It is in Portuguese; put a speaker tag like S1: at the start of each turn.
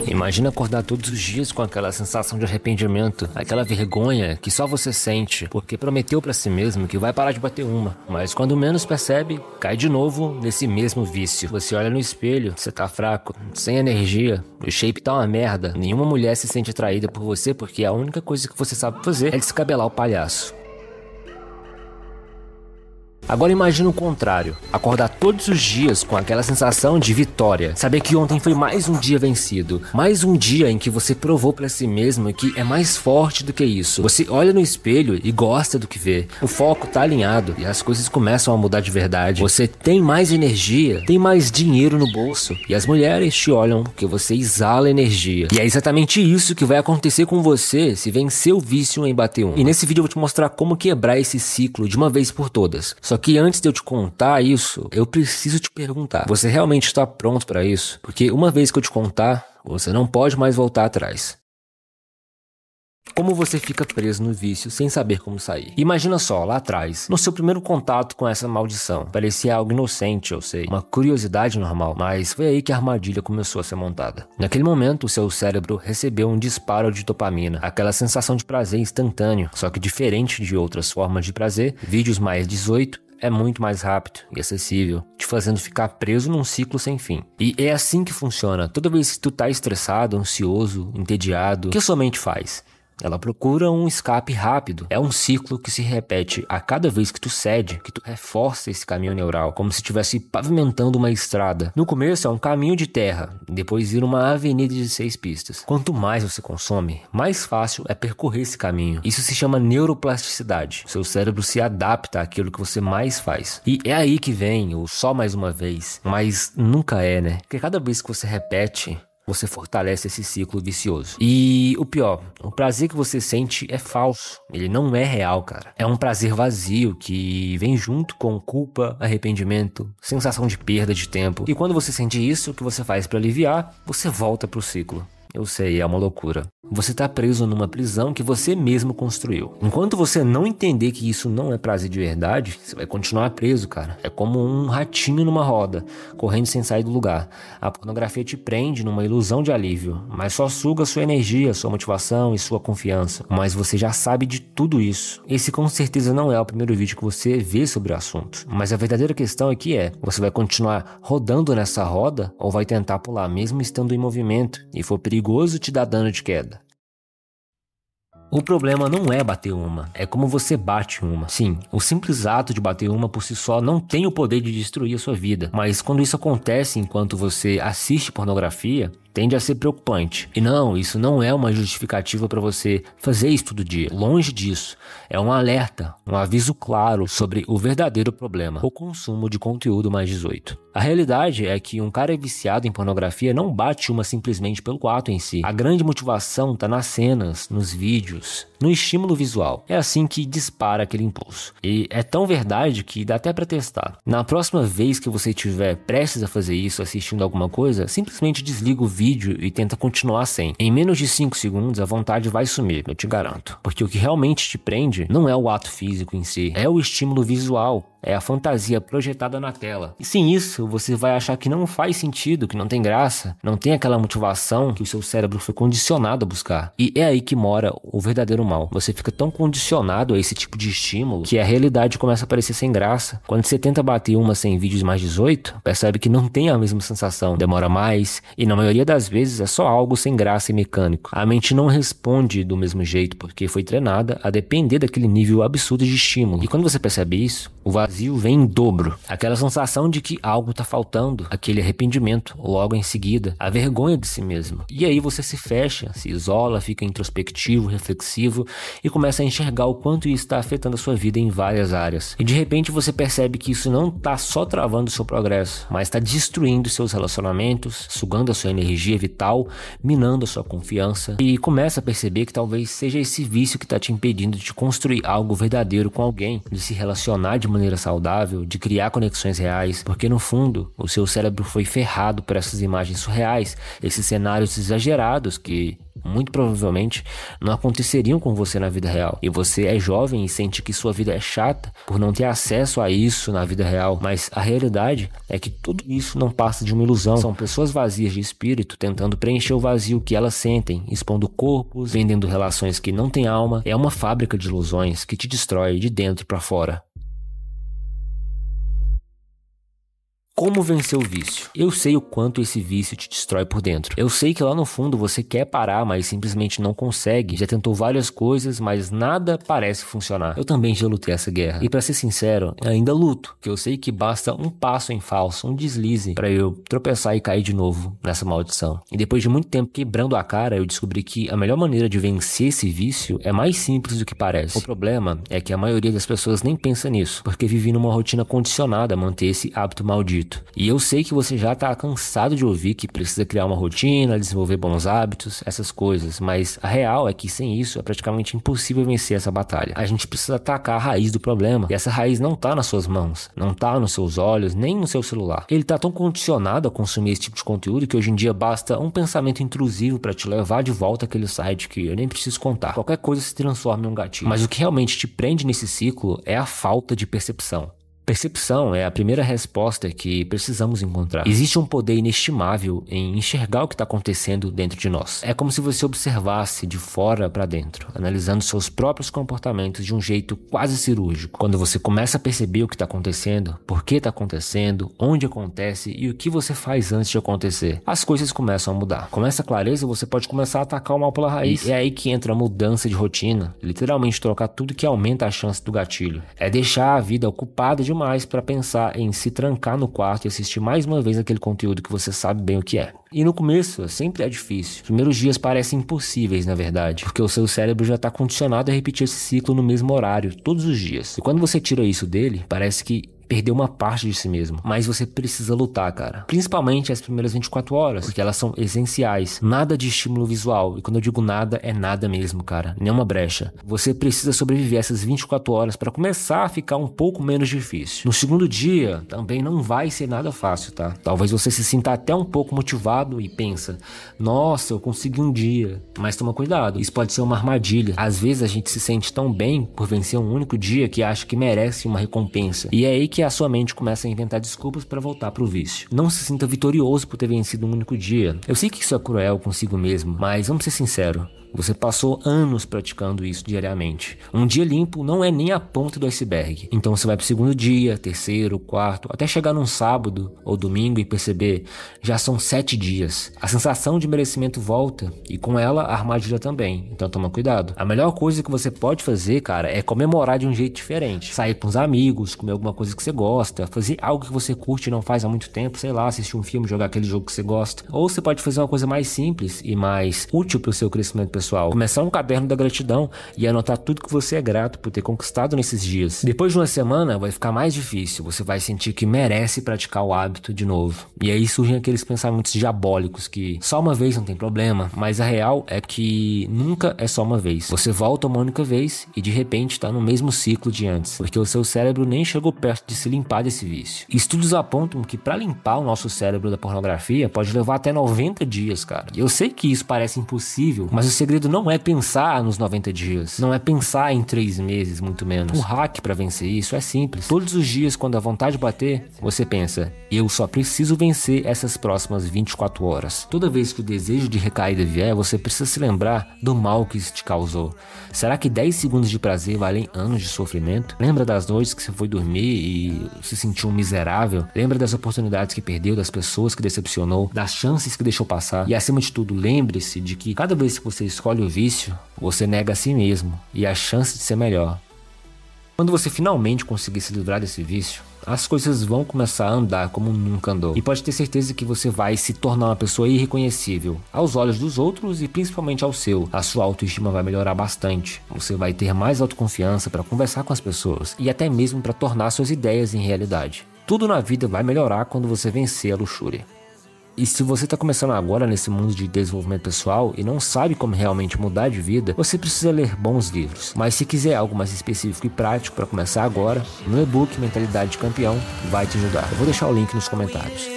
S1: Imagina acordar todos os dias com aquela sensação de arrependimento, aquela vergonha que só você sente, porque prometeu pra si mesmo que vai parar de bater uma, mas quando menos percebe, cai de novo nesse mesmo vício. Você olha no espelho, você tá fraco, sem energia, o shape tá uma merda, nenhuma mulher se sente atraída por você porque a única coisa que você sabe fazer é descabelar o palhaço. Agora imagina o contrário, acordar todos os dias com aquela sensação de vitória, saber que ontem foi mais um dia vencido, mais um dia em que você provou pra si mesmo que é mais forte do que isso. Você olha no espelho e gosta do que vê, o foco tá alinhado e as coisas começam a mudar de verdade. Você tem mais energia, tem mais dinheiro no bolso e as mulheres te olham porque você exala energia. E é exatamente isso que vai acontecer com você se vencer o vício em bater um. E nesse vídeo eu vou te mostrar como quebrar esse ciclo de uma vez por todas. Só que antes de eu te contar isso, eu preciso te perguntar, você realmente está pronto para isso? Porque uma vez que eu te contar, você não pode mais voltar atrás. Como você fica preso no vício sem saber como sair? Imagina só, lá atrás, no seu primeiro contato com essa maldição. Parecia algo inocente, eu sei, uma curiosidade normal, mas foi aí que a armadilha começou a ser montada. Naquele momento, o seu cérebro recebeu um disparo de dopamina, aquela sensação de prazer instantâneo, só que diferente de outras formas de prazer, vídeos mais 18, é muito mais rápido e acessível, te fazendo ficar preso num ciclo sem fim. E é assim que funciona. Toda vez que tu tá estressado, ansioso, entediado, o que a sua mente faz? Ela procura um escape rápido. É um ciclo que se repete a cada vez que tu cede, que tu reforça esse caminho neural, como se estivesse pavimentando uma estrada. No começo é um caminho de terra, depois vira uma avenida de 6 pistas. Quanto mais você consome, mais fácil é percorrer esse caminho. Isso se chama neuroplasticidade. Seu cérebro se adapta àquilo que você mais faz. E é aí que vem o só mais uma vez, mas nunca é, né? Porque cada vez que você repete, você fortalece esse ciclo vicioso. E o pior, o prazer que você sente é falso. Ele não é real, cara. É um prazer vazio que vem junto com culpa, arrependimento, sensação de perda de tempo. E quando você sente isso, o que você faz para aliviar? Você volta pro ciclo. Eu sei, é uma loucura. Você tá preso numa prisão que você mesmo construiu. Enquanto você não entender que isso não é prazer de verdade, você vai continuar preso, cara. É como um ratinho numa roda, correndo sem sair do lugar. A pornografia te prende numa ilusão de alívio, mas só suga sua energia, sua motivação e sua confiança. Mas você já sabe de tudo isso. Esse com certeza não é o primeiro vídeo que você vê sobre o assunto. Mas a verdadeira questão aqui é, você vai continuar rodando nessa roda ou vai tentar pular mesmo estando em movimento e for perigoso te dar dano de queda? O problema não é bater uma, é como você bate uma. Sim, o simples ato de bater uma por si só não tem o poder de destruir a sua vida. Mas quando isso acontece enquanto você assiste pornografia, tende a ser preocupante. E não, isso não é uma justificativa para você fazer isso todo dia. Longe disso. É um alerta, um aviso claro sobre o verdadeiro problema, o consumo de conteúdo mais 18. A realidade é que um cara viciado em pornografia não bate uma simplesmente pelo ato em si. A grande motivação está nas cenas, nos vídeos, no estímulo visual. É assim que dispara aquele impulso. E é tão verdade que dá até para testar. Na próxima vez que você estiver prestes a fazer isso, assistindo alguma coisa, simplesmente desliga o vídeo e tenta continuar sem. Em menos de 5 segundos a vontade vai sumir, eu te garanto. Porque o que realmente te prende não é o ato físico em si, é o estímulo visual. É a fantasia projetada na tela. E sem isso, você vai achar que não faz sentido, que não tem graça, não tem aquela motivação que o seu cérebro foi condicionado a buscar. E é aí que mora o verdadeiro mal. Você fica tão condicionado a esse tipo de estímulo que a realidade começa a parecer sem graça. Quando você tenta bater uma sem vídeos mais 18, percebe que não tem a mesma sensação, demora mais e na maioria das vezes é só algo sem graça e mecânico. A mente não responde do mesmo jeito porque foi treinada a depender daquele nível absurdo de estímulo. E quando você percebe isso, o vazio vem em dobro. Aquela sensação de que algo tá faltando, aquele arrependimento, logo em seguida, a vergonha de si mesmo. E aí você se fecha, se isola, fica introspectivo, reflexivo e começa a enxergar o quanto isso está afetando a sua vida em várias áreas. E de repente você percebe que isso não tá só travando o seu progresso, mas está destruindo seus relacionamentos, sugando a sua energia vital, minando a sua confiança e começa a perceber que talvez seja esse vício que tá te impedindo de construir algo verdadeiro com alguém, de se relacionar de maneira saudável, de criar conexões reais, porque no fundo o seu cérebro foi ferrado por essas imagens surreais, esses cenários exagerados que muito provavelmente não aconteceriam com você na vida real. E você é jovem e sente que sua vida é chata por não ter acesso a isso na vida real, mas a realidade é que tudo isso não passa de uma ilusão. São pessoas vazias de espírito tentando preencher o vazio que elas sentem, expondo corpos, vendendo relações que não têm alma. É uma fábrica de ilusões que te destrói de dentro para fora. Como vencer o vício? Eu sei o quanto esse vício te destrói por dentro. Eu sei que lá no fundo você quer parar, mas simplesmente não consegue. Já tentou várias coisas, mas nada parece funcionar. Eu também já lutei essa guerra. E pra ser sincero, ainda luto. Porque eu sei que basta um passo em falso, um deslize, pra eu tropeçar e cair de novo nessa maldição. E depois de muito tempo quebrando a cara, eu descobri que a melhor maneira de vencer esse vício é mais simples do que parece. O problema é que a maioria das pessoas nem pensa nisso, porque vive numa rotina condicionada a manter esse hábito maldito. E eu sei que você já tá cansado de ouvir que precisa criar uma rotina, desenvolver bons hábitos, essas coisas, mas a real é que sem isso é praticamente impossível vencer essa batalha. A gente precisa atacar a raiz do problema, e essa raiz não tá nas suas mãos, não tá nos seus olhos, nem no seu celular. Ele tá tão condicionado a consumir esse tipo de conteúdo que hoje em dia basta um pensamento intrusivo pra te levar de volta àquele site que eu nem preciso contar. Qualquer coisa se transforma em um gatilho. Mas o que realmente te prende nesse ciclo é a falta de percepção. Percepção é a primeira resposta que precisamos encontrar. Existe um poder inestimável em enxergar o que está acontecendo dentro de nós. É como se você observasse de fora para dentro, analisando seus próprios comportamentos de um jeito quase cirúrgico. Quando você começa a perceber o que está acontecendo, por que está acontecendo, onde acontece e o que você faz antes de acontecer, as coisas começam a mudar. Com essa clareza, você pode começar a atacar o mal pela raiz. E é aí que entra a mudança de rotina, literalmente trocar tudo que aumenta a chance do gatilho. É deixar a vida ocupada demais para pensar em se trancar no quarto e assistir mais uma vez aquele conteúdo que você sabe bem o que é. E no começo sempre é difícil. Os primeiros dias parecem impossíveis, na verdade, porque o seu cérebro já está condicionado a repetir esse ciclo no mesmo horário, todos os dias. E quando você tira isso dele, parece que perdeu uma parte de si mesmo. Mas você precisa lutar, cara. Principalmente as primeiras 24 horas, porque elas são essenciais. Nada de estímulo visual. E quando eu digo nada, é nada mesmo, cara. Nenhuma brecha. Você precisa sobreviver essas 24 horas para começar a ficar um pouco menos difícil. No segundo dia, também não vai ser nada fácil, tá? Talvez você se sinta até um pouco motivado e pensa, nossa, eu consegui um dia. Mas toma cuidado, isso pode ser uma armadilha. Às vezes a gente se sente tão bem por vencer um único dia que acha que merece uma recompensa. E é aí que a sua mente começa a inventar desculpas para voltar pro vício. Não se sinta vitorioso por ter vencido um único dia. Eu sei que isso é cruel consigo mesmo, mas vamos ser sinceros. Você passou anos praticando isso diariamente. Um dia limpo não é nem a ponta do iceberg. Então você vai pro segundo dia, terceiro, quarto, até chegar num sábado ou domingo e perceber, já são 7 dias. A sensação de merecimento volta e com ela a armadilha também. Então toma cuidado. A melhor coisa que você pode fazer, cara, é comemorar de um jeito diferente. Sair com os amigos, comer alguma coisa que você gosta, fazer algo que você curte e não faz há muito tempo, sei lá, assistir um filme, jogar aquele jogo que você gosta. Ou você pode fazer uma coisa mais simples e mais útil pro seu crescimento pessoal. Começar um caderno da gratidão e anotar tudo que você é grato por ter conquistado nesses dias. Depois de uma semana vai ficar mais difícil, você vai sentir que merece praticar o hábito de novo. E aí surgem aqueles pensamentos diabólicos que só uma vez não tem problema, mas a real é que nunca é só uma vez. Você volta uma única vez e de repente está no mesmo ciclo de antes, porque o seu cérebro nem chegou perto de se limpar desse vício. Estudos apontam que para limpar o nosso cérebro da pornografia pode levar até 90 dias, cara. E eu sei que isso parece impossível, mas o segredo não é pensar nos 90 dias, não é pensar em 3 meses, muito menos. O hack para vencer isso é simples. Todos os dias, quando a vontade bater, você pensa, eu só preciso vencer essas próximas 24 horas. Toda vez que o desejo de recaída vier, você precisa se lembrar do mal que isso te causou. Será que 10 segundos de prazer valem anos de sofrimento? Lembra das noites que você foi dormir e se sentiu um miserável? Lembra das oportunidades que perdeu, das pessoas que decepcionou, das chances que deixou passar? E acima de tudo, lembre-se de que cada vez que você escolhe o vício, você nega a si mesmo e a chance de ser melhor. Quando você finalmente conseguir se livrar desse vício, as coisas vão começar a andar como nunca andou. E pode ter certeza que você vai se tornar uma pessoa irreconhecível aos olhos dos outros e principalmente ao seu. A sua autoestima vai melhorar bastante. Você vai ter mais autoconfiança para conversar com as pessoas e até mesmo para tornar suas ideias em realidade. Tudo na vida vai melhorar quando você vencer a luxúria. E se você está começando agora nesse mundo de desenvolvimento pessoal e não sabe como realmente mudar de vida, você precisa ler bons livros. Mas se quiser algo mais específico e prático para começar agora, no e-book Mentalidade de Campeão vai te ajudar. Eu vou deixar o link nos comentários.